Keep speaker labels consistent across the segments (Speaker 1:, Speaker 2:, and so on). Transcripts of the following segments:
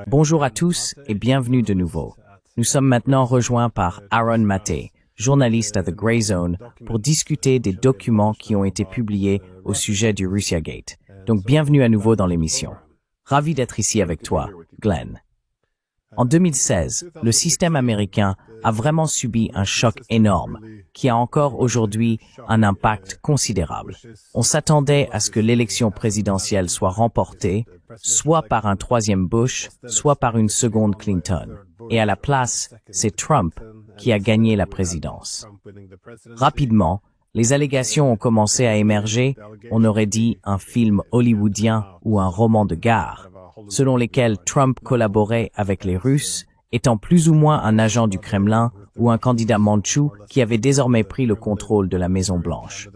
Speaker 1: Bonjour à tous et bienvenue de nouveau. Nous sommes maintenant rejoints par Aaron Maté, journaliste à The Grey Zone, pour discuter des documents qui ont été publiés au sujet du Russiagate. Donc bienvenue à nouveau dans l'émission. Ravi d'être ici avec toi, Glenn. En 2016, le système américain a vraiment subi un choc énorme, qui a encore aujourd'hui un impact considérable. On s'attendait à ce que l'élection présidentielle soit remportée, soit par un troisième Bush, soit par une seconde Clinton. Et à la place, c'est Trump qui a gagné la présidence. Rapidement, les allégations ont commencé à émerger, on aurait dit un film hollywoodien ou un roman de gare, selon lesquels Trump collaborait avec les Russes, étant plus ou moins un agent du Kremlin ou un candidat mandchou qui avait désormais pris le contrôle de la Maison-Blanche.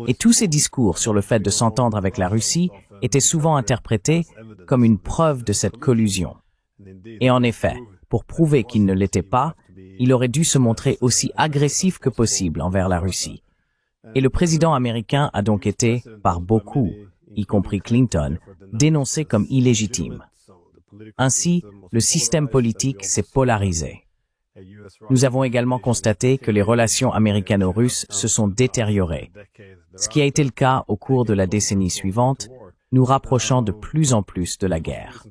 Speaker 1: Et tous ces discours sur le fait de s'entendre avec la Russie étaient souvent interprétés comme une preuve de cette collusion. Et en effet, pour prouver qu'il ne l'était pas, il aurait dû se montrer aussi agressif que possible envers la Russie. Et le président américain a donc été, par beaucoup, y compris Clinton, dénoncé comme illégitime. Ainsi, le système politique s'est polarisé. Nous avons également constaté que les relations américano-russes se sont détériorées, ce qui a été le cas au cours de la décennie suivante, nous rapprochant de plus en plus de la guerre.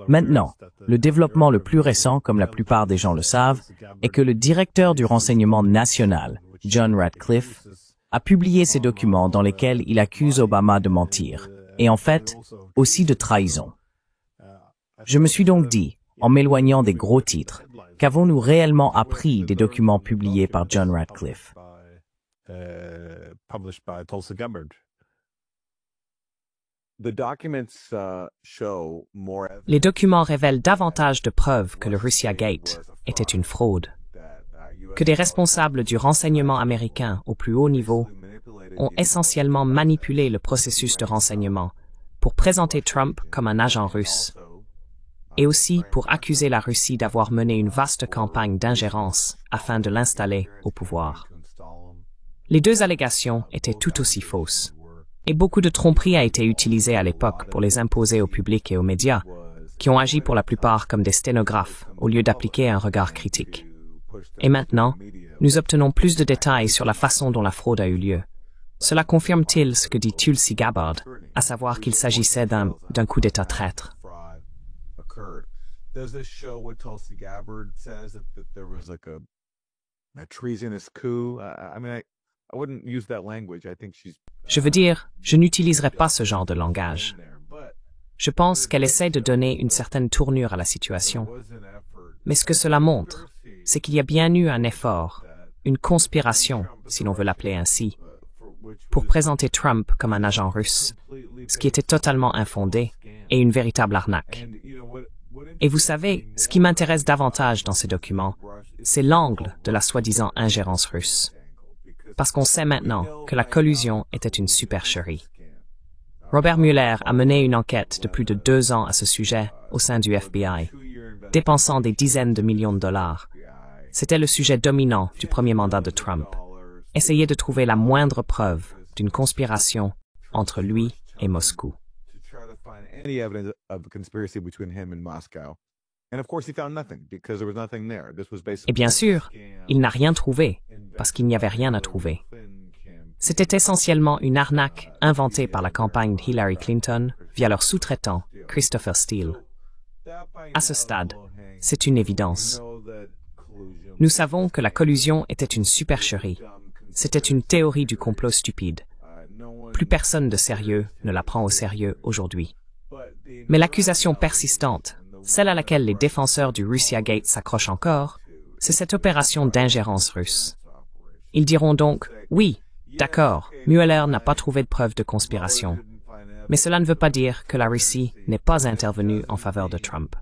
Speaker 1: Maintenant, le développement le plus récent, comme la plupart des gens le savent, est que le directeur du renseignement national, John Ratcliffe, a publié ces documents dans lesquels il accuse Obama de mentir, et en fait, aussi de trahison. Je me suis donc dit, en m'éloignant des gros titres, qu'avons-nous réellement appris des documents publiés par John Ratcliffe?
Speaker 2: Les documents révèlent davantage de preuves que le Russiagate était une fraude, que des responsables du renseignement américain au plus haut niveau ont essentiellement manipulé le processus de renseignement pour présenter Trump comme un agent russe, et aussi pour accuser la Russie d'avoir mené une vaste campagne d'ingérence afin de l'installer au pouvoir. Les deux allégations étaient tout aussi fausses, et beaucoup de tromperie a été utilisée à l'époque pour les imposer au public et aux médias, qui ont agi pour la plupart comme des sténographes au lieu d'appliquer un regard critique. Et maintenant, nous obtenons plus de détails sur la façon dont la fraude a eu lieu. Cela confirme-t-il ce que dit Tulsi Gabbard, à savoir qu'il s'agissait d'un coup d'État traître? Je veux dire, je n'utiliserai pas ce genre de langage. Je pense qu'elle essaie de donner une certaine tournure à la situation. Mais ce que cela montre, c'est qu'il y a bien eu un effort, une conspiration, si l'on veut l'appeler ainsi, pour présenter Trump comme un agent russe, ce qui était totalement infondé et une véritable arnaque. Et vous savez, ce qui m'intéresse davantage dans ces documents, c'est l'angle de la soi-disant ingérence russe. Parce qu'on sait maintenant que la collusion était une supercherie. Robert Mueller a mené une enquête de plus de 2 ans à ce sujet au sein du FBI, dépensant des dizaines de millions de dollars. C'était le sujet dominant du premier mandat de Trump. Essayer de trouver la moindre preuve d'une conspiration entre lui et Moscou. Et bien sûr, il n'a rien trouvé, parce qu'il n'y avait rien à trouver. C'était essentiellement une arnaque inventée par la campagne Hillary Clinton via leur sous-traitant, Christopher Steele. À ce stade, c'est une évidence. Nous savons que la collusion était une supercherie. C'était une théorie du complot stupide. Plus personne de sérieux ne la prend au sérieux aujourd'hui. Mais l'accusation persistante, celle à laquelle les défenseurs du Russiagate s'accrochent encore, c'est cette opération d'ingérence russe. Ils diront donc, oui, d'accord, Mueller n'a pas trouvé de preuves de conspiration. Mais cela ne veut pas dire que la Russie n'est pas intervenue en faveur de Trump.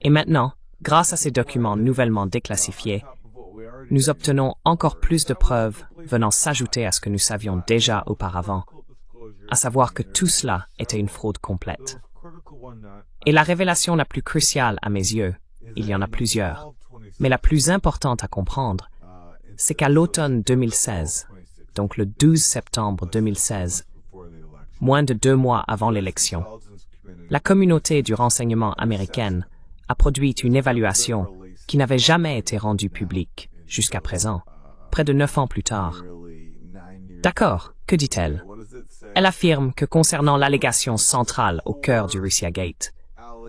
Speaker 2: Et maintenant, grâce à ces documents nouvellement déclassifiés, nous obtenons encore plus de preuves venant s'ajouter à ce que nous savions déjà auparavant, à savoir que tout cela était une fraude complète. Et la révélation la plus cruciale à mes yeux, il y en a plusieurs, mais la plus importante à comprendre, c'est qu'à l'automne 2016, donc le 12 septembre 2016, moins de 2 mois avant l'élection, la communauté du renseignement américaine a produit une évaluation qui n'avait jamais été rendue publique jusqu'à présent, près de 9 ans plus tard. D'accord, que dit-elle? Elle affirme que concernant l'allégation centrale au cœur du Russiagate,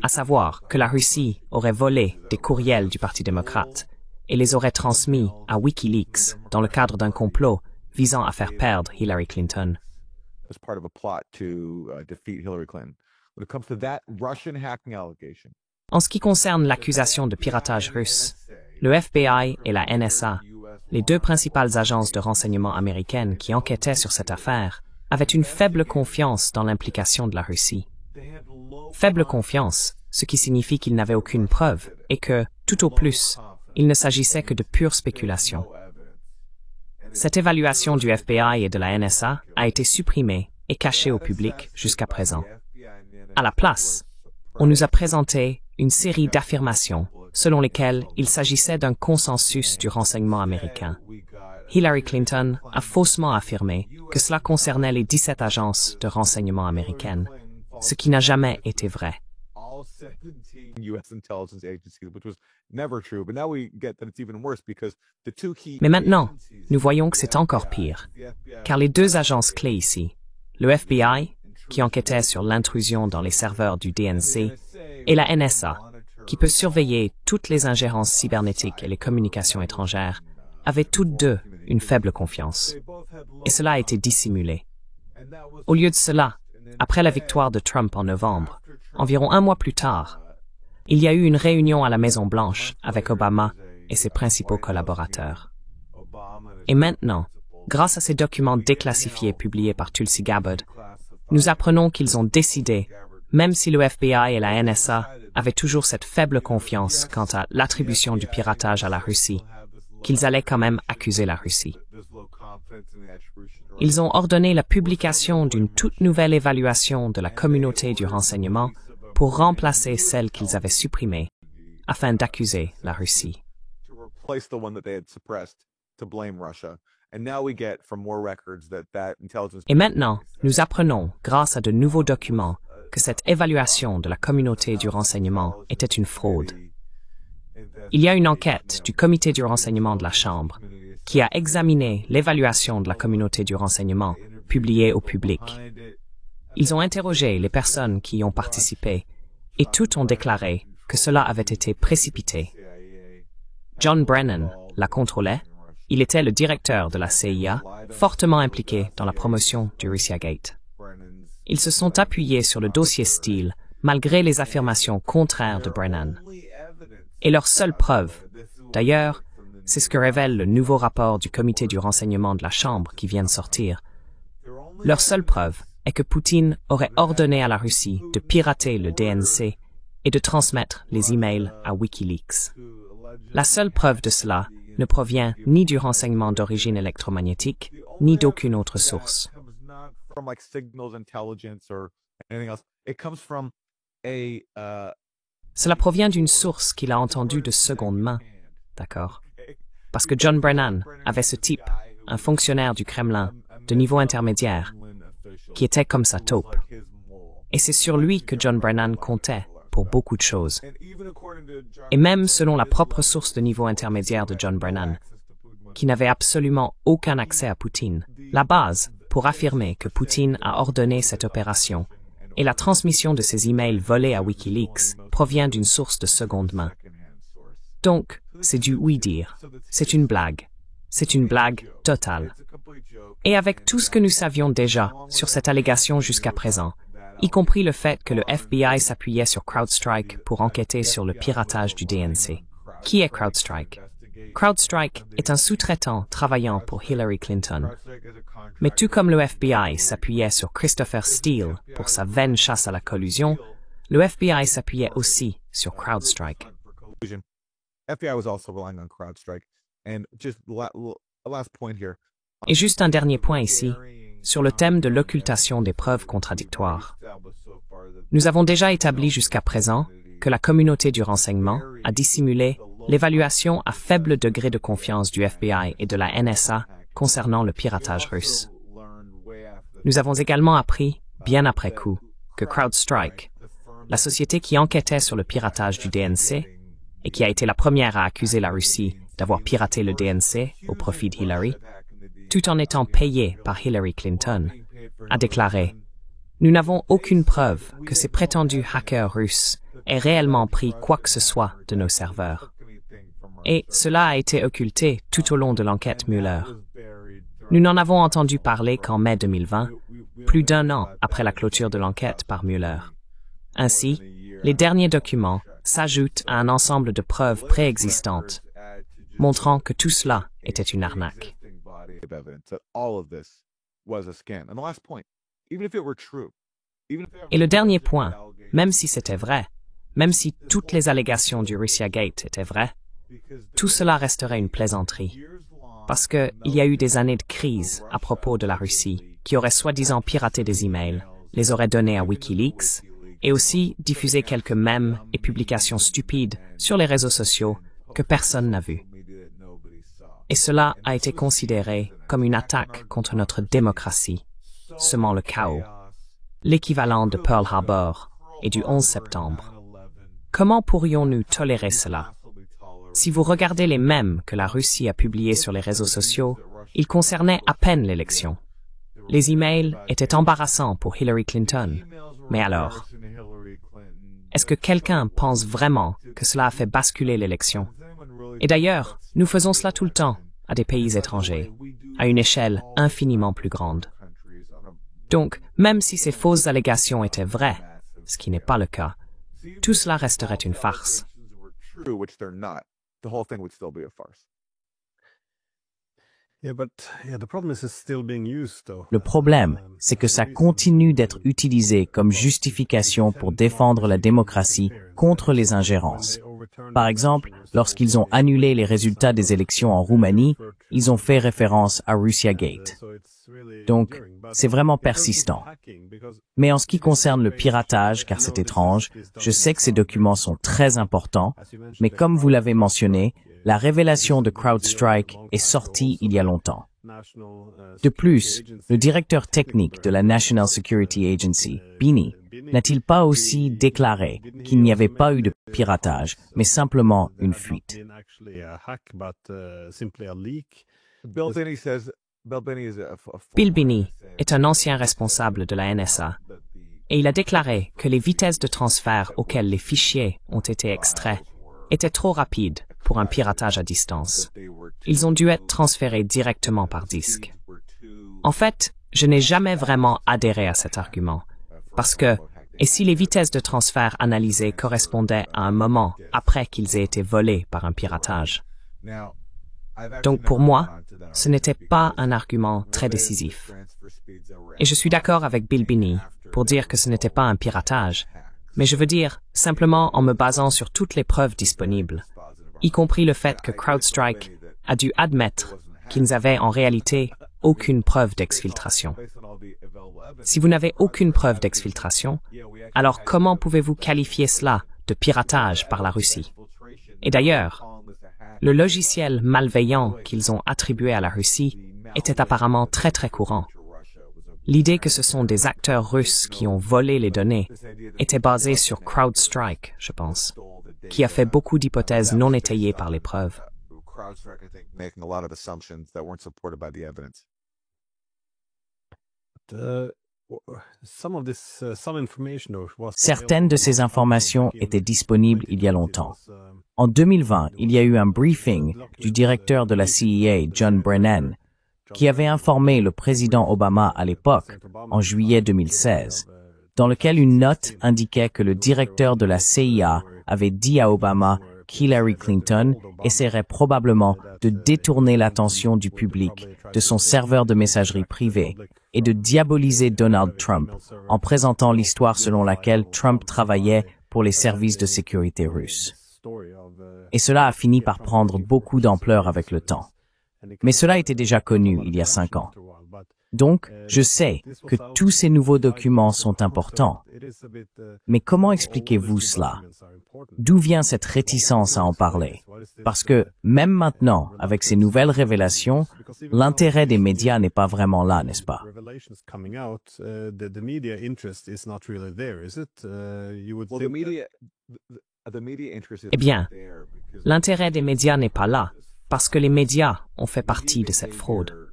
Speaker 2: à savoir que la Russie aurait volé des courriels du Parti démocrate et les aurait transmis à Wikileaks dans le cadre d'un complot visant à faire perdre Hillary Clinton.
Speaker 3: As part of a plot to defeat Hillary Clinton. When it comes to that Russian hacking allegation.
Speaker 2: En ce qui concerne l'accusation de piratage russe, le FBI et la NSA, les deux principales agences de renseignement américaines qui enquêtaient sur cette affaire, avaient une faible confiance dans l'implication de la Russie. Faible confiance, ce qui signifie qu'ils n'avaient aucune preuve et que, tout au plus, il ne s'agissait que de pure spéculation. Cette évaluation du FBI et de la NSA a été supprimée et cachée au public jusqu'à présent. À la place, on nous a présenté une série d'affirmations selon lesquelles il s'agissait d'un consensus du renseignement américain. Hillary Clinton a faussement affirmé que cela concernait les 17 agences de renseignement américaines, ce qui n'a jamais été vrai. Mais maintenant, nous voyons que c'est encore pire, car les deux agences clés ici, le FBI, qui enquêtait sur l'intrusion dans les serveurs du DNC, et la NSA, qui peut surveiller toutes les ingérences cybernétiques et les communications étrangères, avaient toutes deux une faible confiance. Et cela a été dissimulé. Au lieu de cela, après la victoire de Trump en novembre, environ un mois plus tard, il y a eu une réunion à la Maison-Blanche avec Obama et ses principaux collaborateurs. Et maintenant, grâce à ces documents déclassifiés publiés par Tulsi Gabbard, nous apprenons qu'ils ont décidé, même si le FBI et la NSA avaient toujours cette faible confiance quant à l'attribution du piratage à la Russie, qu'ils allaient quand même accuser la Russie. Ils ont ordonné la publication d'une toute nouvelle évaluation de la communauté du renseignement pour remplacer celle qu'ils avaient supprimée, afin d'accuser la Russie. Et maintenant, nous apprenons, grâce à de nouveaux documents, que cette évaluation de la communauté du renseignement était une fraude. Il y a une enquête du comité du renseignement de la Chambre qui a examiné l'évaluation de la communauté du renseignement publiée au public. Ils ont interrogé les personnes qui y ont participé et toutes ont déclaré que cela avait été précipité. John Brennan la contrôlait. Il était le directeur de la CIA, fortement impliqué dans la promotion du Russiagate. Ils se sont appuyés sur le dossier Steele, malgré les affirmations contraires de Brennan. Et leur seule preuve, d'ailleurs, c'est ce que révèle le nouveau rapport du comité du renseignement de la Chambre qui vient de sortir. Leur seule preuve est que Poutine aurait ordonné à la Russie de pirater le DNC et de transmettre les emails à Wikileaks. La seule preuve de cela ne provient ni du renseignement d'origine électromagnétique, ni d'aucune autre source. Cela provient d'une source qu'il a entendue de seconde main, d'accord? Parce que John Brennan avait ce type, un fonctionnaire du Kremlin, de niveau intermédiaire, qui était comme sa taupe. Et c'est sur lui que John Brennan comptait pour beaucoup de choses. Et même selon la propre source de niveau intermédiaire de John Brennan, qui n'avait absolument aucun accès à Poutine, la base pour affirmer que Poutine a ordonné cette opération et la transmission de ces emails volés à Wikileaks provient d'une source de seconde main. Donc, c'est du oui-dire. C'est une blague. C'est une blague totale. Et avec tout ce que nous savions déjà sur cette allégation jusqu'à présent, y compris le fait que le FBI s'appuyait sur CrowdStrike pour enquêter sur le piratage du DNC. Qui est CrowdStrike? CrowdStrike est un sous-traitant travaillant pour Hillary Clinton. Mais tout comme le FBI s'appuyait sur Christopher Steele pour sa vaine chasse à la collusion, le FBI s'appuyait aussi sur CrowdStrike. Et juste un dernier point ici, sur le thème de l'occultation des preuves contradictoires. Nous avons déjà établi jusqu'à présent que la communauté du renseignement a dissimulé l'évaluation à faible degré de confiance du FBI et de la NSA concernant le piratage russe. Nous avons également appris, bien après coup, que CrowdStrike, la société qui enquêtait sur le piratage du DNC et qui a été la première à accuser la Russie d'avoir piraté le DNC au profit d'Hillary, tout en étant payé par Hillary Clinton, a déclaré « Nous n'avons aucune preuve que ces prétendus hackers russes aient réellement pris quoi que ce soit de nos serveurs. » Et cela a été occulté tout au long de l'enquête Mueller. Nous n'en avons entendu parler qu'en mai 2020, plus d'un an après la clôture de l'enquête par Mueller. Ainsi, les derniers documents s'ajoutent à un ensemble de preuves préexistantes, montrant que tout cela était une arnaque. Et le dernier point, même si c'était vrai, même si toutes les allégations du Russiagate étaient vraies, tout cela resterait une plaisanterie. Parce qu'il y a eu des années de crise à propos de la Russie, qui aurait soi-disant piraté des emails, les aurait donnés à WikiLeaks, et aussi diffusé quelques mèmes et publications stupides sur les réseaux sociaux que personne n'a vues. Et cela a été considéré comme une attaque contre notre démocratie, semant le chaos, l'équivalent de Pearl Harbor et du 11 septembre. Comment pourrions-nous tolérer cela? Si vous regardez les mèmes que la Russie a publiés sur les réseaux sociaux, ils concernaient à peine l'élection. Les emails étaient embarrassants pour Hillary Clinton. Mais alors, est-ce que quelqu'un pense vraiment que cela a fait basculer l'élection? Et d'ailleurs, nous faisons cela tout le temps, à des pays étrangers, à une échelle infiniment plus grande. Donc, même si ces fausses allégations étaient vraies, ce qui n'est pas le cas, tout cela resterait une farce.
Speaker 1: Le problème, c'est que ça continue d'être utilisé comme justification pour défendre la démocratie contre les ingérences. Par exemple, lorsqu'ils ont annulé les résultats des élections en Roumanie, ils ont fait référence à Russiagate. Donc, c'est vraiment persistant. Mais en ce qui concerne le piratage, car c'est étrange, je sais que ces documents sont très importants, mais comme vous l'avez mentionné, la révélation de CrowdStrike est sortie il y a longtemps. De plus, le directeur technique de la National Security Agency, Binney, n'a-t-il pas aussi déclaré qu'il n'y avait pas eu de piratage, mais simplement une fuite?
Speaker 2: Bill Binney est un ancien responsable de la NSA, et il a déclaré que les vitesses de transfert auxquelles les fichiers ont été extraits étaient trop rapides pour un piratage à distance. Ils ont dû être transférés directement par disque. En fait, je n'ai jamais vraiment adhéré à cet argument, parce que, et si les vitesses de transfert analysées correspondaient à un moment après qu'ils aient été volés par un piratage? Donc pour moi, ce n'était pas un argument très décisif. Et je suis d'accord avec Bill Binney pour dire que ce n'était pas un piratage, mais je veux dire simplement en me basant sur toutes les preuves disponibles, y compris le fait que CrowdStrike a dû admettre qu'ils n'avaient en réalité aucune preuve d'exfiltration. Si vous n'avez aucune preuve d'exfiltration, alors comment pouvez-vous qualifier cela de piratage par la Russie? Et d'ailleurs, le logiciel malveillant qu'ils ont attribué à la Russie était apparemment très très courant. L'idée que ce sont des acteurs russes qui ont volé les données était basée sur CrowdStrike, je pense, qui a fait beaucoup d'hypothèses non étayées par les preuves.
Speaker 1: Certaines de ces informations étaient disponibles il y a longtemps. En 2020, il y a eu un briefing du directeur de la CIA, John Brennan, qui avait informé le président Obama à l'époque, en juillet 2016, dans lequel une note indiquait que le directeur de la CIA avait dit à Obama qu'Hillary Clinton essaierait probablement de détourner l'attention du public de son serveur de messagerie privée et de diaboliser Donald Trump en présentant l'histoire selon laquelle Trump travaillait pour les services de sécurité russes. Et cela a fini par prendre beaucoup d'ampleur avec le temps. Mais cela était déjà connu il y a 5 ans. Donc, je sais que tous ces nouveaux documents sont importants. Mais comment expliquez-vous cela? D'où vient cette réticence à en parler? Parce que, même maintenant, avec ces nouvelles révélations, l'intérêt des médias n'est pas vraiment là, n'est-ce pas?
Speaker 2: Eh bien, l'intérêt des médias n'est pas là, parce que les médias ont fait partie de cette fraude.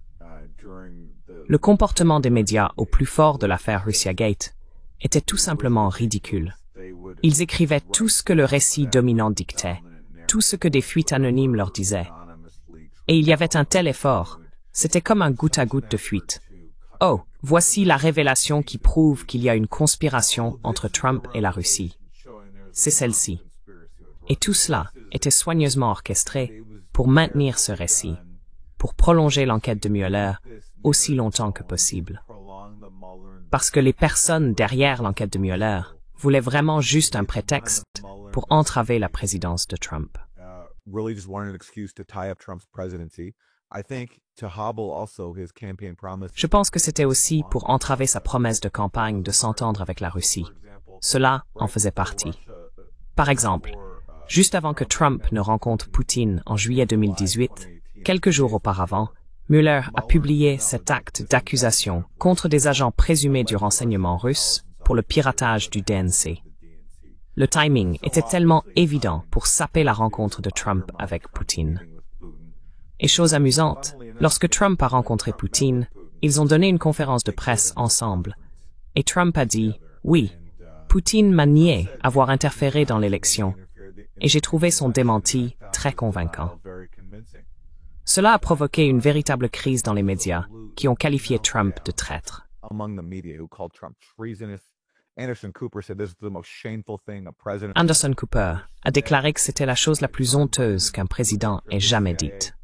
Speaker 2: Le comportement des médias au plus fort de l'affaire Russiagate était tout simplement ridicule. Ils écrivaient tout ce que le récit dominant dictait, tout ce que des fuites anonymes leur disaient. Et il y avait un tel effort, c'était comme un goutte à goutte de fuite. Oh, voici la révélation qui prouve qu'il y a une conspiration entre Trump et la Russie. C'est celle-ci. Et tout cela était soigneusement orchestré pour maintenir ce récit, pour prolonger l'enquête de Mueller aussi longtemps que possible. Parce que les personnes derrière l'enquête de Mueller voulaient vraiment juste un prétexte pour entraver la présidence de Trump. Je pense que c'était aussi pour entraver sa promesse de campagne de s'entendre avec la Russie. Cela en faisait partie. Par exemple, juste avant que Trump ne rencontre Poutine en juillet 2018, quelques jours auparavant, Mueller a publié cet acte d'accusation contre des agents présumés du renseignement russe pour le piratage du DNC. Le timing était tellement évident pour saper la rencontre de Trump avec Poutine. Et chose amusante, lorsque Trump a rencontré Poutine, ils ont donné une conférence de presse ensemble. Et Trump a dit « Oui, Poutine m'a nié avoir interféré dans l'élection. » Et j'ai trouvé son démenti très convaincant. Cela a provoqué une véritable crise dans les médias, qui ont qualifié Trump de traître. Anderson Cooper a déclaré que c'était la chose la plus honteuse qu'un président ait jamais dite.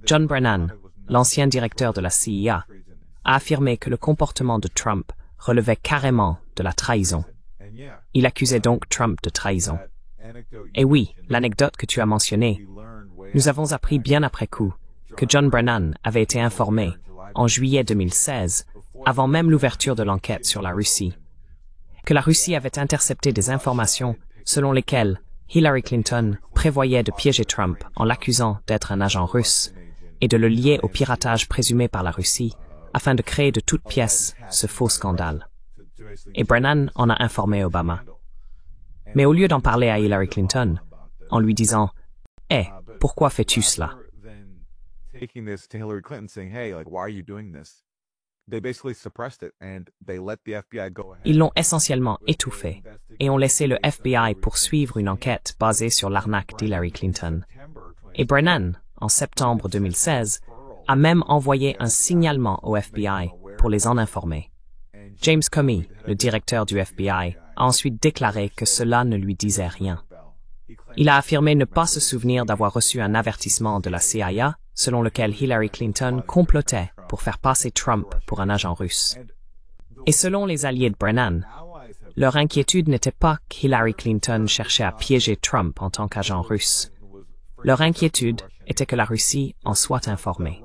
Speaker 2: John Brennan, l'ancien directeur de la CIA, a affirmé que le comportement de Trump relevait carrément de la trahison. Il accusait donc Trump de trahison. Et oui, l'anecdote que tu as mentionnée, nous avons appris bien après coup que John Brennan avait été informé, en juillet 2016, avant même l'ouverture de l'enquête sur la Russie, que la Russie avait intercepté des informations selon lesquelles Hillary Clinton prévoyait de piéger Trump en l'accusant d'être un agent russe et de le lier au piratage présumé par la Russie afin de créer de toutes pièces ce faux scandale. Et Brennan en a informé Obama. Mais au lieu d'en parler à Hillary Clinton, en lui disant « Hé, pourquoi fais-tu cela ?» Ils l'ont essentiellement étouffé et ont laissé le FBI poursuivre une enquête basée sur l'arnaque d'Hillary Clinton. Et Brennan, en septembre 2016, a même envoyé un signalement au FBI pour les en informer. James Comey, le directeur du FBI, a ensuite déclaré que cela ne lui disait rien. Il a affirmé ne pas se souvenir d'avoir reçu un avertissement de la CIA selon lequel Hillary Clinton complotait pour faire passer Trump pour un agent russe. Et selon les alliés de Brennan, leur inquiétude n'était pas qu'Hillary Clinton cherchait à piéger Trump en tant qu'agent russe. Leur inquiétude était que la Russie en soit informée.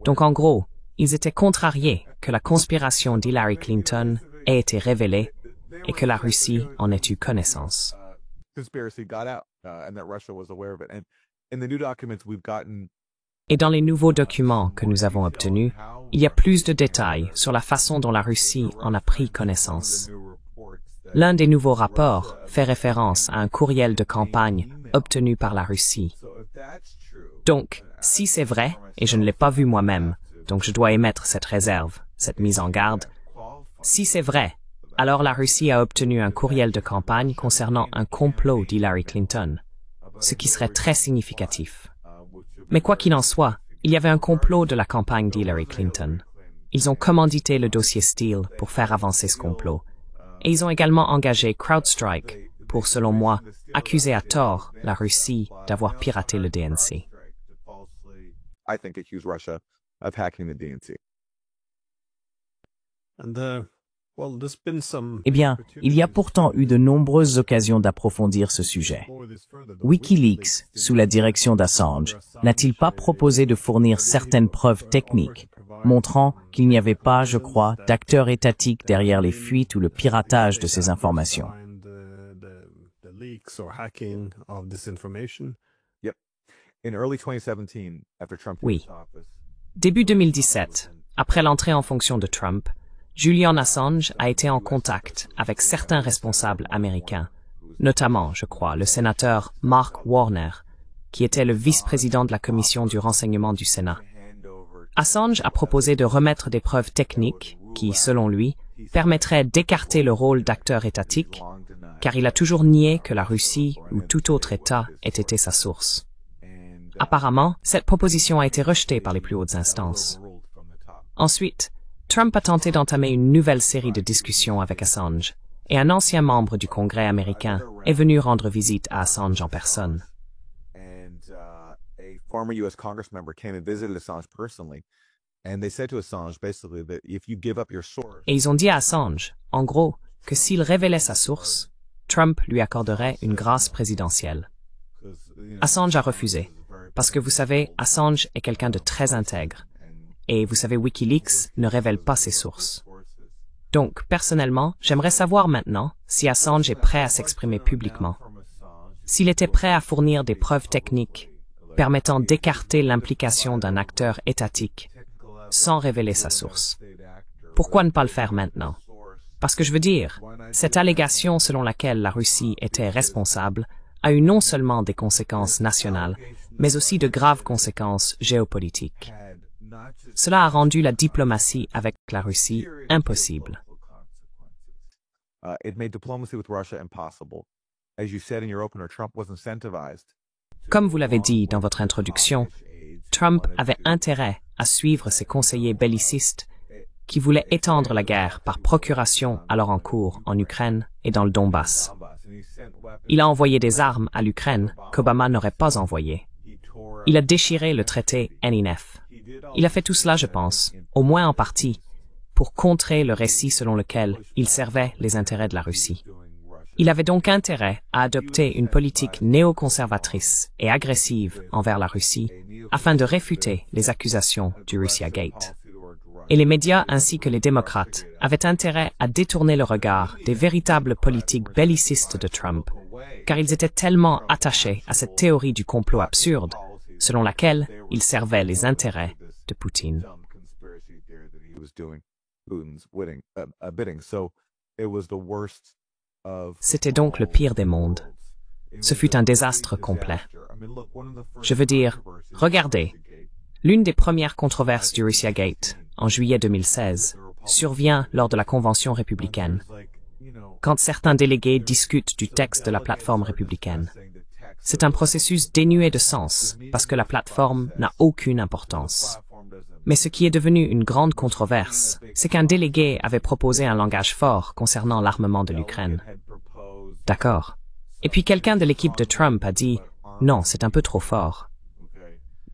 Speaker 2: Donc en gros, ils étaient contrariés que la conspiration d'Hillary Clinton ait été révélée et que la Russie en ait eu connaissance. Et dans les nouveaux documents que nous avons obtenus, il y a plus de détails sur la façon dont la Russie en a pris connaissance. L'un des nouveaux rapports fait référence à un courriel de campagne obtenu par la Russie. Donc, si c'est vrai, et je ne l'ai pas vu moi-même, donc je dois émettre cette réserve, cette mise en garde, si c'est vrai, alors la Russie a obtenu un courriel de campagne concernant un complot d'Hillary Clinton, ce qui serait très significatif. Mais quoi qu'il en soit, il y avait un complot de la campagne d'Hillary Clinton. Ils ont commandité le dossier Steele pour faire avancer ce complot. Et ils ont également engagé CrowdStrike pour, selon moi, accuser à tort la Russie d'avoir piraté le DNC.
Speaker 1: Eh bien, il y a pourtant eu de nombreuses occasions d'approfondir ce sujet. WikiLeaks, sous la direction d'Assange, n'a-t-il pas proposé de fournir certaines preuves techniques, montrant qu'il n'y avait pas, je crois, d'acteurs étatiques derrière les fuites ou le piratage de ces informations.
Speaker 2: Oui. Début 2017, après l'entrée en fonction de Trump, Julian Assange a été en contact avec certains responsables américains, notamment, je crois, le sénateur Mark Warner, qui était le vice-président de la Commission du renseignement du Sénat. Assange a proposé de remettre des preuves techniques qui, selon lui, permettraient d'écarter le rôle d'acteur étatique, car il a toujours nié que la Russie ou tout autre État ait été sa source. Apparemment, cette proposition a été rejetée par les plus hautes instances. Ensuite, Trump a tenté d'entamer une nouvelle série de discussions avec Assange, et un ancien membre du Congrès américain est venu rendre visite à Assange en personne.
Speaker 3: Former U.S. Congress member came and visited Assange personally, and they said to Assange basically that if you give up your source.
Speaker 2: Et ils ont dit à Assange, en gros, que s'il révélait sa source, Trump lui accorderait une grâce présidentielle. Assange a refusé, parce que vous savez, Assange est quelqu'un de très intègre, et vous savez, WikiLeaks ne révèle pas ses sources. Donc, personnellement, j'aimerais savoir maintenant si Assange est prêt à s'exprimer publiquement. S'il était prêt à fournir des preuves techniques permettant d'écarter l'implication d'un acteur étatique sans révéler sa source. Pourquoi ne pas le faire maintenant? Parce que je veux dire, cette allégation selon laquelle la Russie était responsable a eu non seulement des conséquences nationales, mais aussi de graves conséquences géopolitiques. Cela a rendu la diplomatie avec la Russie impossible.
Speaker 3: It made diplomacy with Russia impossible. As you said in your opener, Trump was incentivized.
Speaker 2: Comme vous l'avez dit dans votre introduction, Trump avait intérêt à suivre ses conseillers bellicistes qui voulaient étendre la guerre par procuration alors en cours en Ukraine et dans le Donbass. Il a envoyé des armes à l'Ukraine qu'Obama n'aurait pas envoyées. Il a déchiré le traité NNF. Il a fait tout cela, je pense, au moins en partie, pour contrer le récit selon lequel il servait les intérêts de la Russie. Il avait donc intérêt à adopter une politique néoconservatrice et agressive envers la Russie afin de réfuter les accusations du Russiagate. Et les médias ainsi que les démocrates avaient intérêt à détourner le regard des véritables politiques bellicistes de Trump, car ils étaient tellement attachés à cette théorie du complot absurde, selon laquelle il servait les intérêts de Poutine. C'était donc le pire des mondes. Ce fut un désastre complet. Je veux dire, regardez, l'une des premières controverses du Russiagate, en juillet 2016, survient lors de la Convention républicaine, quand certains délégués discutent du texte de la plateforme républicaine. C'est un processus dénué de sens, parce que la plateforme n'a aucune importance. Mais ce qui est devenu une grande controverse, c'est qu'un délégué avait proposé un langage fort concernant l'armement de l'Ukraine. D'accord. Et puis quelqu'un de l'équipe de Trump a dit « Non, c'est un peu trop fort ».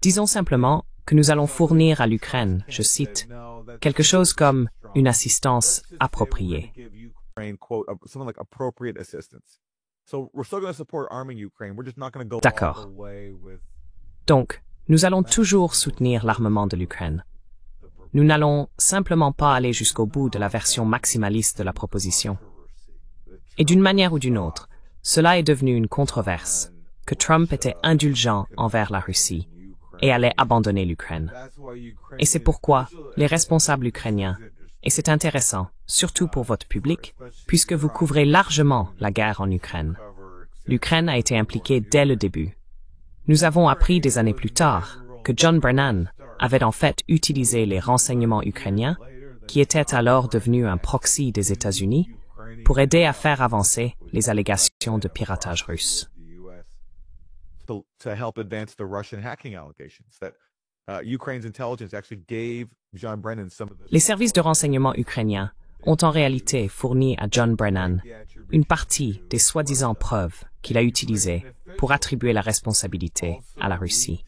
Speaker 2: Disons simplement que nous allons fournir à l'Ukraine, je cite, quelque chose comme une assistance appropriée. D'accord. Donc, nous allons toujours soutenir l'armement de l'Ukraine. Nous n'allons simplement pas aller jusqu'au bout de la version maximaliste de la proposition. Et d'une manière ou d'une autre, cela est devenu une controverse, que Trump était indulgent envers la Russie et allait abandonner l'Ukraine. Et c'est pourquoi les responsables ukrainiens, et c'est intéressant, surtout pour votre public, puisque vous couvrez largement la guerre en Ukraine. L'Ukraine a été impliquée dès le début. Nous avons appris des années plus tard que John Brennan avait en fait utilisé les renseignements ukrainiens, qui étaient alors devenus un proxy des États-Unis, pour aider à faire avancer les allégations de piratage russe. Les services de renseignement ukrainiens ont en réalité fourni à John Brennan une partie des soi-disant preuves qu'il a utilisées pour attribuer la responsabilité à la Russie.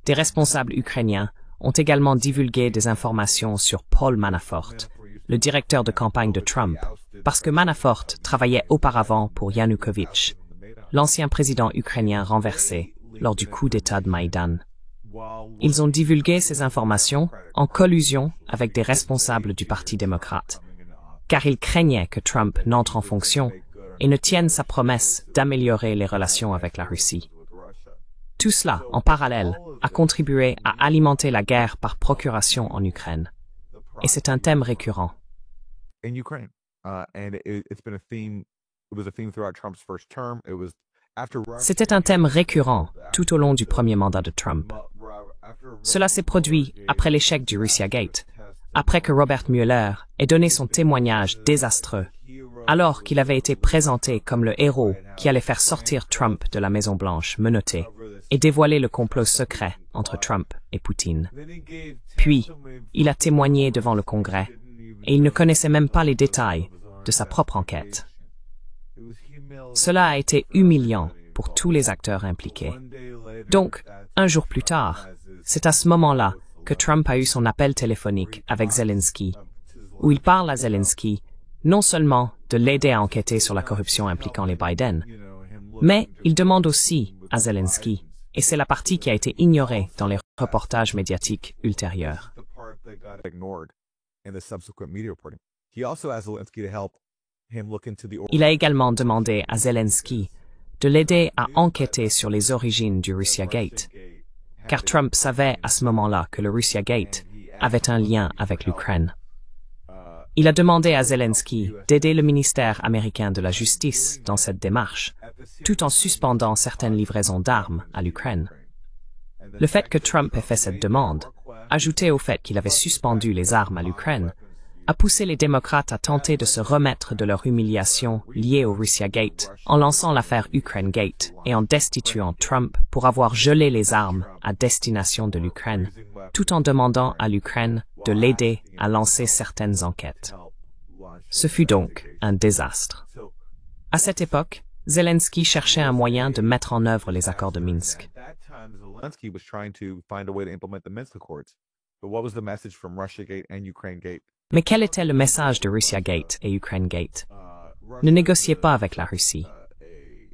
Speaker 2: Des responsables ukrainiens ont également divulgué des informations sur Paul Manafort, le directeur de campagne de Trump, parce que Manafort travaillait auparavant pour Yanukovych, l'ancien président ukrainien renversé lors du coup d'État de Maïdan. Ils ont divulgué ces informations en collusion avec des responsables du Parti démocrate, car ils craignaient que Trump n'entre en fonction et ne tienne sa promesse d'améliorer les relations avec la Russie. Tout cela, en parallèle, a contribué à alimenter la guerre par procuration en Ukraine. Et c'est un thème récurrent.
Speaker 3: In Ukraine. It's been a theme. It was a theme throughout Trump's first term. It was after
Speaker 2: C'était un thème récurrent tout au long du premier mandat de Trump. Cela s'est produit après l'échec du Russia Gate, après que Robert Mueller ait donné son témoignage désastreux, alors qu'il avait été présenté comme le héros qui allait faire sortir Trump de la Maison-Blanche menotté et dévoiler le complot secret entre Trump et Poutine. Puis, il a témoigné devant le Congrès et il ne connaissait même pas les détails de sa propre enquête. Cela a été humiliant pour tous les acteurs impliqués. Donc, un jour plus tard, c'est à ce moment-là que Trump a eu son appel téléphonique avec Zelensky, où il parle à Zelensky non seulement de l'aider à enquêter sur la corruption impliquant les Biden, mais il demande aussi à Zelensky, et c'est la partie qui a été ignorée dans les reportages médiatiques ultérieurs. Il a également demandé à Zelensky de l'aider à enquêter sur les origines du Russia Gate, car Trump savait à ce moment-là que le Russia Gate avait un lien avec l'Ukraine. Il a demandé à Zelensky d'aider le ministère américain de la Justice dans cette démarche, tout en suspendant certaines livraisons d'armes à l'Ukraine. Le fait que Trump ait fait cette demande, ajouté au fait qu'il avait suspendu les armes à l'Ukraine, a poussé les démocrates à tenter de se remettre de leur humiliation liée au Russia Gate en lançant l'affaire Ukraine Gate et en destituant Trump pour avoir gelé les armes à destination de l'Ukraine, tout en demandant à l'Ukraine de l'aider à lancer certaines enquêtes. Ce fut donc un désastre. À cette époque, Zelensky cherchait un moyen de mettre en œuvre les accords de Minsk. Mais quel était le message de Russia Gate et Ukraine Gate? Ne négociez pas avec la Russie.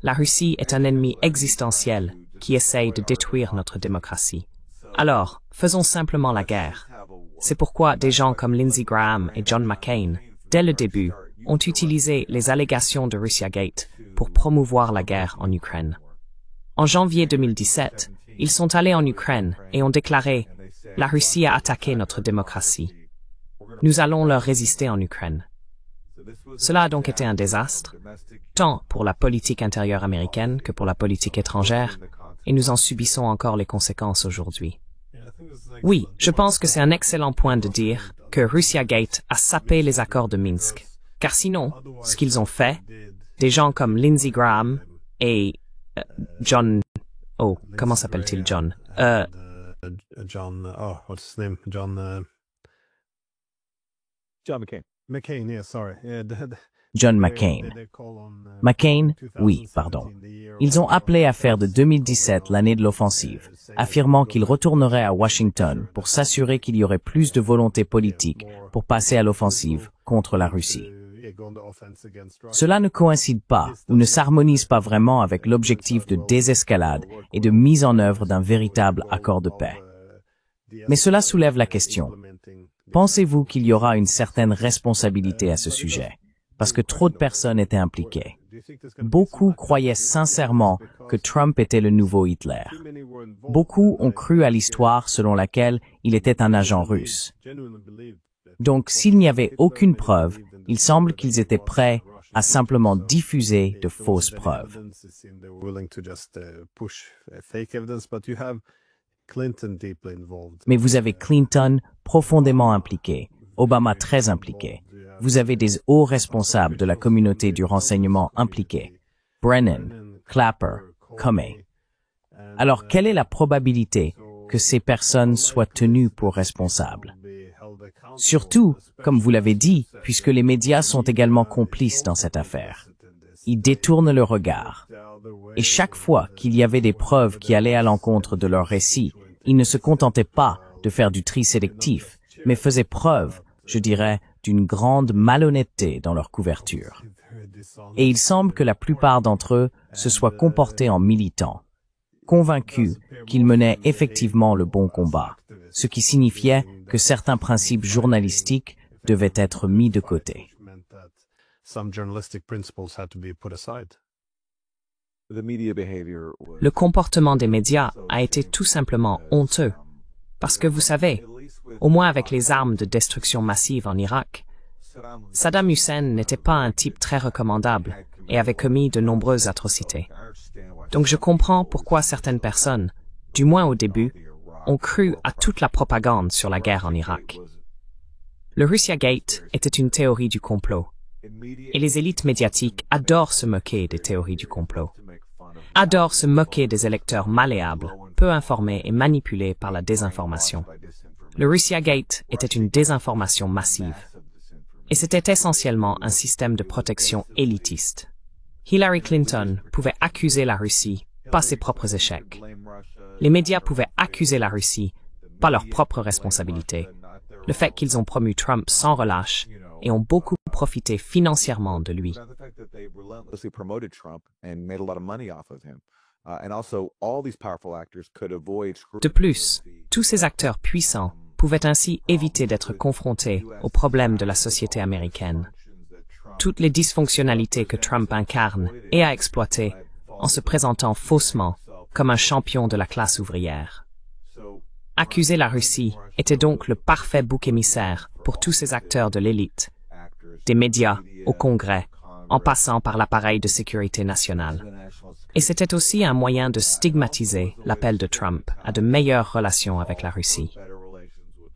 Speaker 2: La Russie est un ennemi existentiel qui essaye de détruire notre démocratie. Alors, faisons simplement la guerre. C'est pourquoi des gens comme Lindsey Graham et John McCain, dès le début, ont utilisé les allégations de Russia Gate pour promouvoir la guerre en Ukraine. En janvier 2017, ils sont allés en Ukraine et ont déclaré « La Russie a attaqué notre démocratie. Nous allons leur résister en Ukraine. » Cela a donc été un désastre, tant pour la politique intérieure américaine que pour la politique étrangère, et nous en subissons encore les conséquences aujourd'hui. Oui, je pense que c'est un excellent point de dire que Russia Gate a sapé les accords de Minsk, car sinon, ce qu'ils ont fait, des gens comme Lindsey Graham et John... Oh, comment s'appelle-t-il John?
Speaker 3: John McCain.
Speaker 4: McCain, yeah, sorry.
Speaker 1: John McCain. McCain, oui, pardon. Ils ont appelé à faire de 2017 l'année de l'offensive, affirmant qu'ils retourneraient à Washington pour s'assurer qu'il y aurait plus de volonté politique pour passer à l'offensive contre la Russie. Cela ne coïncide pas ou ne s'harmonise pas vraiment avec l'objectif de désescalade et de mise en œuvre d'un véritable accord de paix. Mais cela soulève la question. Pensez-vous qu'il y aura une certaine responsabilité à ce sujet? Parce que trop de personnes étaient impliquées. Beaucoup croyaient sincèrement que Trump était le nouveau Hitler. Beaucoup ont cru à l'histoire selon laquelle il était un agent russe. Donc, s'il n'y avait aucune preuve, il semble qu'ils étaient prêts à simplement diffuser de fausses preuves. Mais vous avez Clinton profondément impliqué, Obama très impliqué. Vous avez des hauts responsables de la communauté du renseignement impliqués, Brennan, Clapper, Comey. Alors, quelle est la probabilité que ces personnes soient tenues pour responsables? Surtout, comme vous l'avez dit, puisque les médias sont également complices dans cette affaire. Ils détournent le regard. Et chaque fois qu'il y avait des preuves qui allaient à l'encontre de leur récit, ils ne se contentaient pas de faire du tri sélectif, mais faisaient preuve, je dirais, d'une grande malhonnêteté dans leur couverture. Et il semble que la plupart d'entre eux se soient comportés en militants. convaincu qu'il menait effectivement le bon combat, ce qui signifiait que certains principes journalistiques devaient être mis de côté.
Speaker 2: Le comportement des médias a été tout simplement honteux. Parce que vous savez, au moins avec les armes de destruction massive en Irak, Saddam Hussein n'était pas un type très recommandable et avait commis de nombreuses atrocités. Donc je comprends pourquoi certaines personnes, du moins au début, ont cru à toute la propagande sur la guerre en Irak. Le Russiagate était une théorie du complot, et les élites médiatiques adorent se moquer des théories du complot, adorent se moquer des électeurs malléables, peu informés et manipulés par la désinformation. Le Russiagate était une désinformation massive, et c'était essentiellement un système de protection élitiste. Hillary Clinton pouvait accuser la Russie, pas ses propres échecs. Les médias pouvaient accuser la Russie, pas leur propre responsabilité. Le fait qu'ils ont promu Trump sans relâche et ont beaucoup profité financièrement de lui. De plus, tous ces acteurs puissants pouvaient ainsi éviter d'être confrontés aux problèmes de la société américaine. Toutes les dysfonctionnalités que Trump incarne et a exploitées en se présentant faussement comme un champion de la classe ouvrière. Accuser la Russie était donc le parfait bouc émissaire pour tous ces acteurs de l'élite, des médias au Congrès, en passant par l'appareil de sécurité nationale. Et c'était aussi un moyen de stigmatiser l'appel de Trump à de meilleures relations avec la Russie.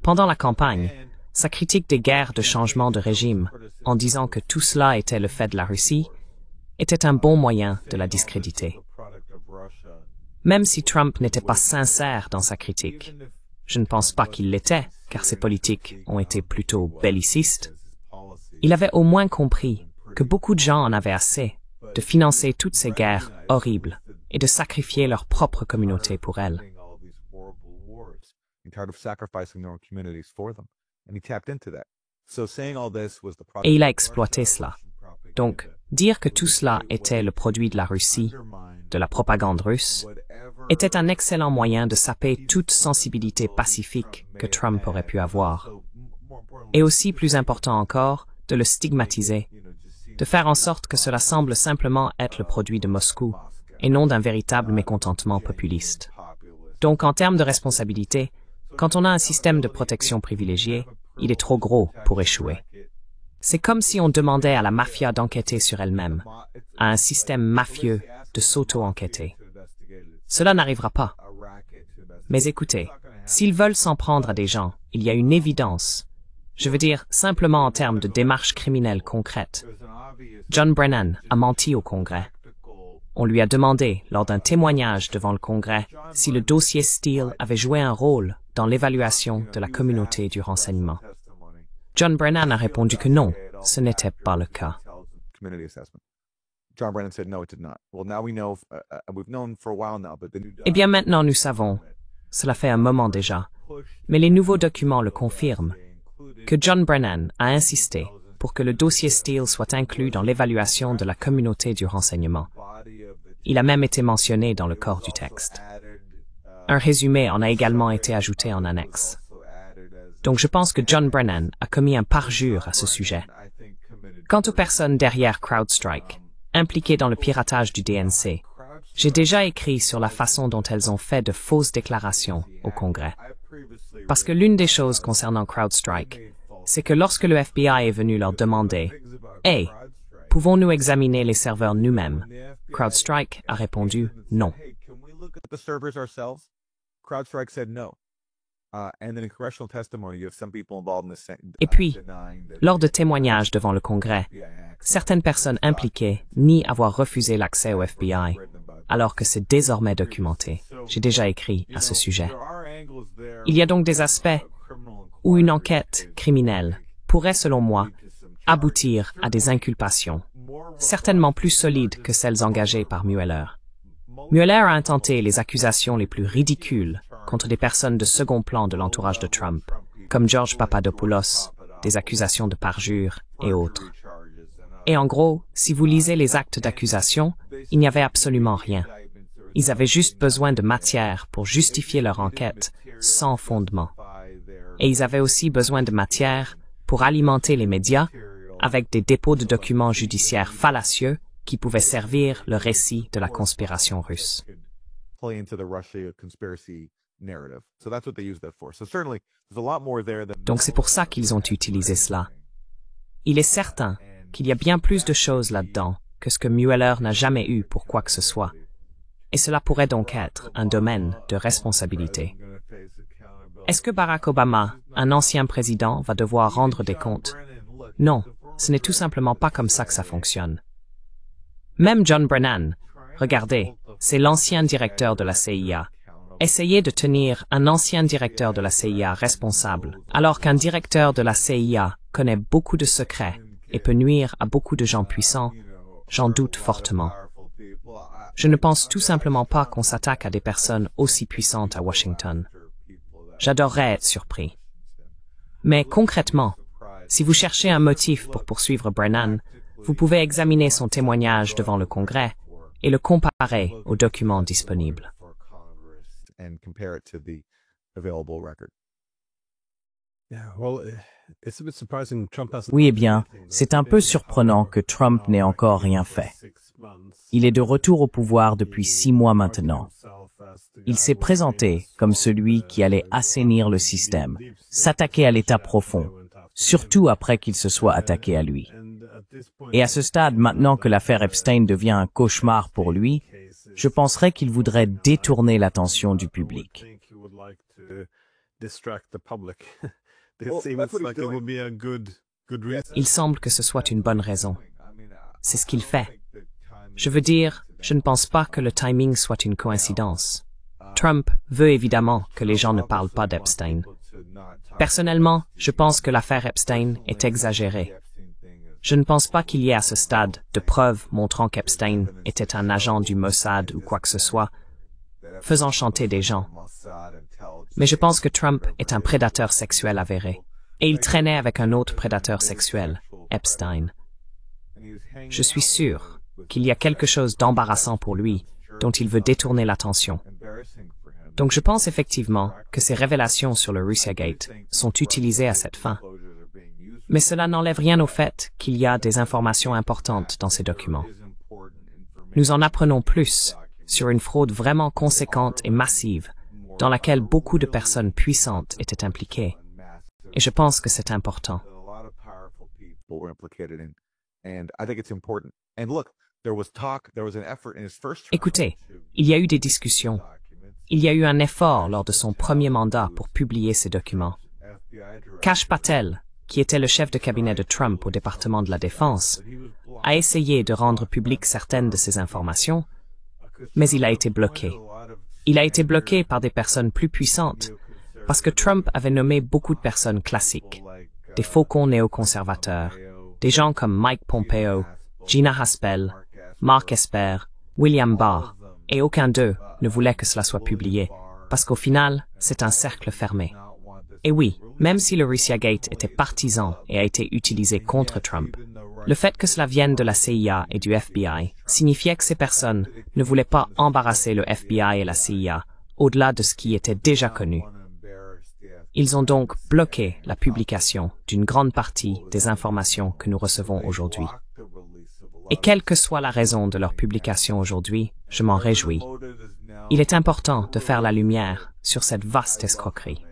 Speaker 2: Pendant la campagne, sa critique des guerres de changement de régime, en disant que tout cela était le fait de la Russie, était un bon moyen de la discréditer. Même si Trump n'était pas sincère dans sa critique, je ne pense pas qu'il l'était, car ses politiques ont été plutôt bellicistes, il avait au moins compris que beaucoup de gens en avaient assez de financer toutes ces guerres horribles et de sacrifier leur propre communauté pour elles. Et il a exploité cela. Donc, dire que tout cela était le produit de la Russie, de la propagande russe, était un excellent moyen de saper toute sensibilité pacifique que Trump aurait pu avoir. Et aussi, plus important encore, de le stigmatiser, de faire en sorte que cela semble simplement être le produit de Moscou et non d'un véritable mécontentement populiste. Donc, en termes de responsabilité, quand on a un système de protection privilégié, il est trop gros pour échouer. C'est comme si on demandait à la mafia d'enquêter sur elle-même, à un système mafieux de s'auto-enquêter. Cela n'arrivera pas. Mais écoutez, s'ils veulent s'en prendre à des gens, il y a une évidence. Je veux dire, simplement en termes de démarches criminelles concrètes. John Brennan a menti au Congrès. On lui a demandé, lors d'un témoignage devant le Congrès, si le dossier Steele avait joué un rôle dans l'évaluation de la communauté du renseignement. John Brennan a répondu que non, ce n'était pas le cas. Eh bien maintenant nous savons, cela fait un moment déjà, mais les nouveaux documents le confirment, que John Brennan a insisté pour que le dossier Steele soit inclus dans l'évaluation de la communauté du renseignement. Il a même été mentionné dans le corps du texte. Un résumé en a également été ajouté en annexe. Donc je pense que John Brennan a commis un parjure à ce sujet. Quant aux personnes derrière CrowdStrike, impliquées dans le piratage du DNC, j'ai déjà écrit sur la façon dont elles ont fait de fausses déclarations au Congrès. Parce que l'une des choses concernant CrowdStrike, c'est que lorsque le FBI est venu leur demander « Hey, pouvons-nous examiner les serveurs nous-mêmes ?» CrowdStrike a répondu « Non ». Et puis, lors de témoignages devant le Congrès, certaines personnes impliquées nient avoir refusé l'accès au FBI, alors que c'est désormais documenté. J'ai déjà écrit à ce sujet. Il y a donc des aspects où une enquête criminelle pourrait, selon moi, aboutir à des inculpations, certainement plus solides que celles engagées par Mueller. Mueller a intenté les accusations les plus ridicules contre des personnes de second plan de l'entourage de Trump, comme George Papadopoulos, des accusations de parjure et autres. Et en gros, si vous lisez les actes d'accusation, il n'y avait absolument rien. Ils avaient juste besoin de matière pour justifier leur enquête sans fondement. Et ils avaient aussi besoin de matière pour alimenter les médias avec des dépôts de documents judiciaires fallacieux qui pouvaient servir le récit de la conspiration russe. Donc c'est pour ça qu'ils ont utilisé cela. Il est certain qu'il y a bien plus de choses là-dedans que ce que Mueller n'a jamais eu pour quoi que ce soit. Et cela pourrait donc être un domaine de responsabilité. Est-ce que Barack Obama, un ancien président, va devoir rendre des comptes? Non, ce n'est tout simplement pas comme ça que ça fonctionne. Même John Brennan, regardez, c'est l'ancien directeur de la CIA. Essayez de tenir un ancien directeur de la CIA responsable, alors qu'un directeur de la CIA connaît beaucoup de secrets et peut nuire à beaucoup de gens puissants, j'en doute fortement. Je ne pense tout simplement pas qu'on s'attaque à des personnes aussi puissantes à Washington. J'adorerais être surpris. Mais concrètement, si vous cherchez un motif pour poursuivre Brennan, vous pouvez examiner son témoignage devant le Congrès et le comparer aux documents disponibles.
Speaker 1: Oui, eh bien, c'est un peu surprenant que Trump n'ait encore rien fait. Il est de retour au pouvoir depuis 6 mois maintenant. Il s'est présenté comme celui qui allait assainir le système, s'attaquer à l'État profond, surtout après qu'il se soit attaqué à lui. Et à ce stade, maintenant que l'affaire Epstein devient un cauchemar pour lui, je penserais qu'il voudrait détourner l'attention du public.
Speaker 2: Il semble que ce soit une bonne raison. C'est ce qu'il fait. Je veux dire, je ne pense pas que le timing soit une coïncidence. Trump veut évidemment que les gens ne parlent pas d'Epstein. Personnellement, je pense que l'affaire Epstein est exagérée. Je ne pense pas qu'il y ait à ce stade de preuves montrant qu'Epstein était un agent du Mossad ou quoi que ce soit, faisant chanter des gens. Mais je pense que Trump est un prédateur sexuel avéré. Et il traînait avec un autre prédateur sexuel, Epstein. Je suis sûr qu'il y a quelque chose d'embarrassant pour lui, dont il veut détourner l'attention. Donc je pense effectivement que ces révélations sur le Russiagate sont utilisées à cette fin. Mais cela n'enlève rien au fait qu'il y a des informations importantes dans ces documents. Nous en apprenons plus sur une fraude vraiment conséquente et massive, dans laquelle beaucoup de personnes puissantes étaient impliquées. Et je pense que c'est important. Écoutez, il y a eu des discussions. Il y a eu un effort lors de son premier mandat pour publier ces documents. Kash Patel, qui était le chef de cabinet de Trump au département de la Défense, a essayé de rendre publiques certaines de ces informations, mais il a été bloqué. Il a été bloqué par des personnes plus puissantes, parce que Trump avait nommé beaucoup de personnes classiques, des faucons néoconservateurs, des gens comme Mike Pompeo, Gina Haspel, Mark Esper, William Barr, et aucun d'eux ne voulait que cela soit publié, parce qu'au final, c'est un cercle fermé. Et oui, même si le Russiagate était partisan et a été utilisé contre Trump, le fait que cela vienne de la CIA et du FBI signifiait que ces personnes ne voulaient pas embarrasser le FBI et la CIA au-delà de ce qui était déjà connu. Ils ont donc bloqué la publication d'une grande partie des informations que nous recevons aujourd'hui. Et quelle que soit la raison de leur publication aujourd'hui, je m'en réjouis. Il est important de faire la lumière sur cette vaste escroquerie.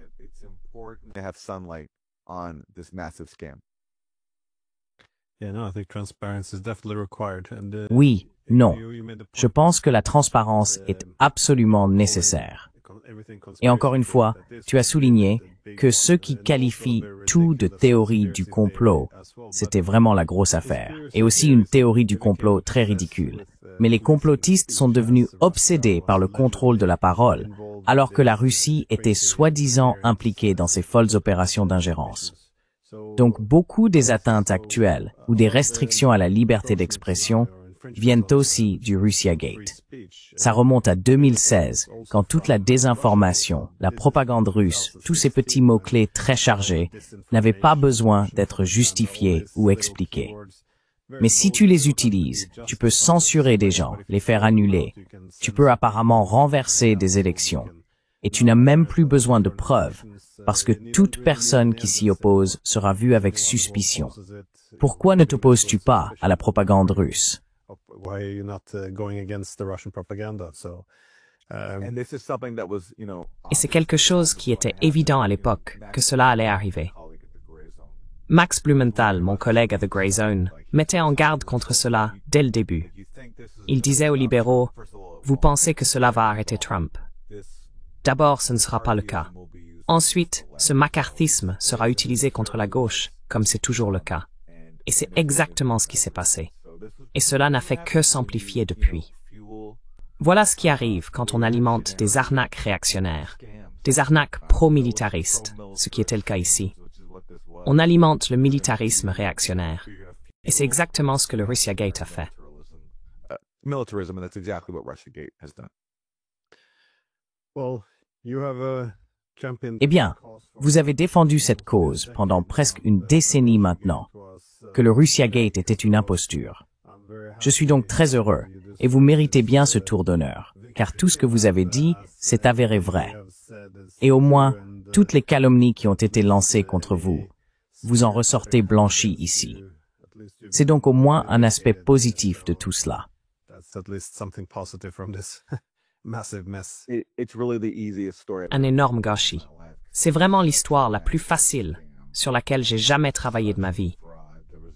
Speaker 1: Oui, non. Je pense que la transparence est absolument nécessaire. Et encore une fois, tu as souligné que ceux qui qualifient tout de théorie du complot, c'était vraiment la grosse affaire. Et aussi une théorie du complot très ridicule. Mais les complotistes sont devenus obsédés par le contrôle de la parole, alors que la Russie était soi-disant impliquée dans ces folles opérations d'ingérence. Donc beaucoup des atteintes actuelles ou des restrictions à la liberté d'expression viennent aussi du Russiagate. Ça remonte à 2016, quand toute la désinformation, la propagande russe, tous ces petits mots-clés très chargés, n'avaient pas besoin d'être justifiés ou expliqués. Mais si tu les utilises, tu peux censurer des gens, les faire annuler. Tu peux apparemment renverser des élections. Et tu n'as même plus besoin de preuves, parce que toute personne qui s'y oppose sera vue avec suspicion. Pourquoi ne t'opposes-tu pas à la propagande russe?
Speaker 2: Et c'est quelque chose qui était évident à l'époque, que cela allait arriver. Max Blumenthal, mon collègue à The Grey Zone, mettait en garde contre cela dès le début. Il disait aux libéraux, « Vous pensez que cela va arrêter Trump? D'abord, ce ne sera pas le cas. Ensuite, ce macarthisme sera utilisé contre la gauche, comme c'est toujours le cas. » Et c'est exactement ce qui s'est passé. Et cela n'a fait que s'amplifier depuis. Voilà ce qui arrive quand on alimente des arnaques réactionnaires, des arnaques pro-militaristes, ce qui était le cas ici. On alimente le militarisme réactionnaire. Et c'est exactement ce que le Russiagate a fait.
Speaker 1: Eh bien, vous avez défendu cette cause pendant presque une décennie maintenant, que le Russiagate était une imposture. Je suis donc très heureux, et vous méritez bien ce tour d'honneur, car tout ce que vous avez dit s'est avéré vrai. Et au moins, toutes les calomnies qui ont été lancées contre vous, vous en ressortez blanchis ici. C'est donc au moins un aspect positif de tout cela.
Speaker 2: Un énorme gâchis. C'est vraiment l'histoire la plus facile sur laquelle j'ai jamais travaillé de ma vie,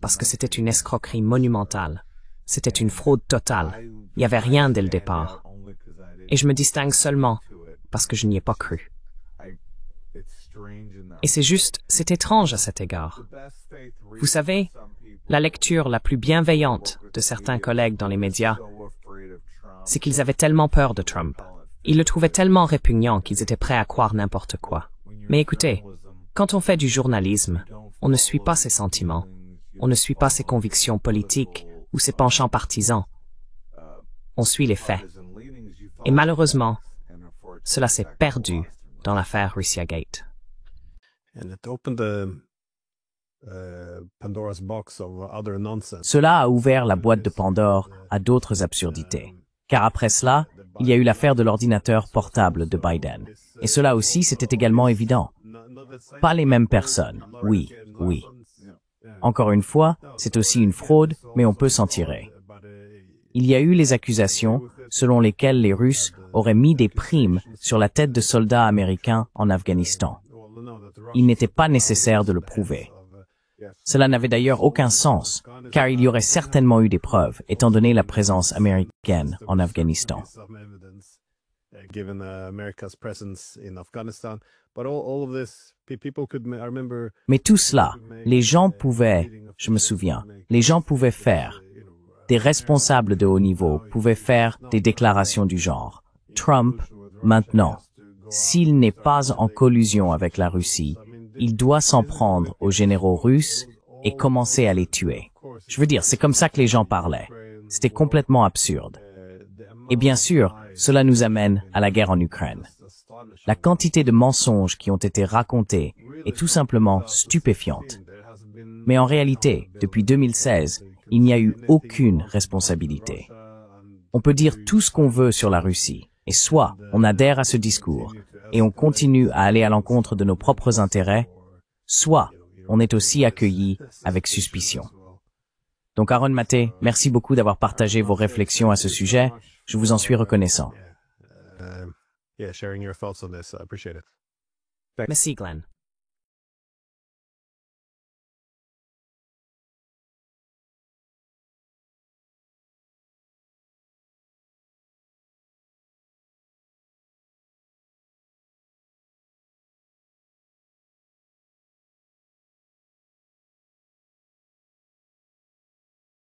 Speaker 2: parce que c'était une escroquerie monumentale. C'était une fraude totale. Il n'y avait rien dès le départ. Et je me distingue seulement parce que je n'y ai pas cru. Et c'est étrange à cet égard. Vous savez, la lecture la plus bienveillante de certains collègues dans les médias, c'est qu'ils avaient tellement peur de Trump. Ils le trouvaient tellement répugnant qu'ils étaient prêts à croire n'importe quoi. Mais écoutez, quand on fait du journalisme, on ne suit pas ses sentiments, on ne suit pas ses convictions politiques ou ses penchants partisans. On suit les faits. Et malheureusement, cela s'est perdu dans l'affaire Russiagate.
Speaker 1: Cela a ouvert la boîte de Pandore à d'autres absurdités. Car après cela, il y a eu l'affaire de l'ordinateur portable de Biden. Et cela aussi, c'était également évident. Pas les mêmes personnes, oui. Encore une fois, c'est aussi une fraude, mais on peut s'en tirer. Il y a eu les accusations selon lesquelles les Russes auraient mis des primes sur la tête de soldats américains en Afghanistan. Il n'était pas nécessaire de le prouver. Cela n'avait d'ailleurs aucun sens, car il y aurait certainement eu des preuves, étant donné la présence américaine en Afghanistan. Mais tout cela, les gens pouvaient, je me souviens, les gens pouvaient faire, des responsables de haut niveau pouvaient faire des déclarations du genre. Trump, maintenant, s'il n'est pas en collusion avec la Russie, il doit s'en prendre aux généraux russes et commencer à les tuer. Je veux dire, c'est comme ça que les gens parlaient. C'était complètement absurde. Et bien sûr, cela nous amène à la guerre en Ukraine. La quantité de mensonges qui ont été racontés est tout simplement stupéfiante. Mais en réalité, depuis 2016, il n'y a eu aucune responsabilité. On peut dire tout ce qu'on veut sur la Russie, et soit on adhère à ce discours, et on continue à aller à l'encontre de nos propres intérêts, soit on est aussi accueilli avec suspicion. Donc Aaron Maté, merci beaucoup d'avoir partagé vos réflexions à ce sujet, je vous en suis reconnaissant.
Speaker 2: Merci Glenn.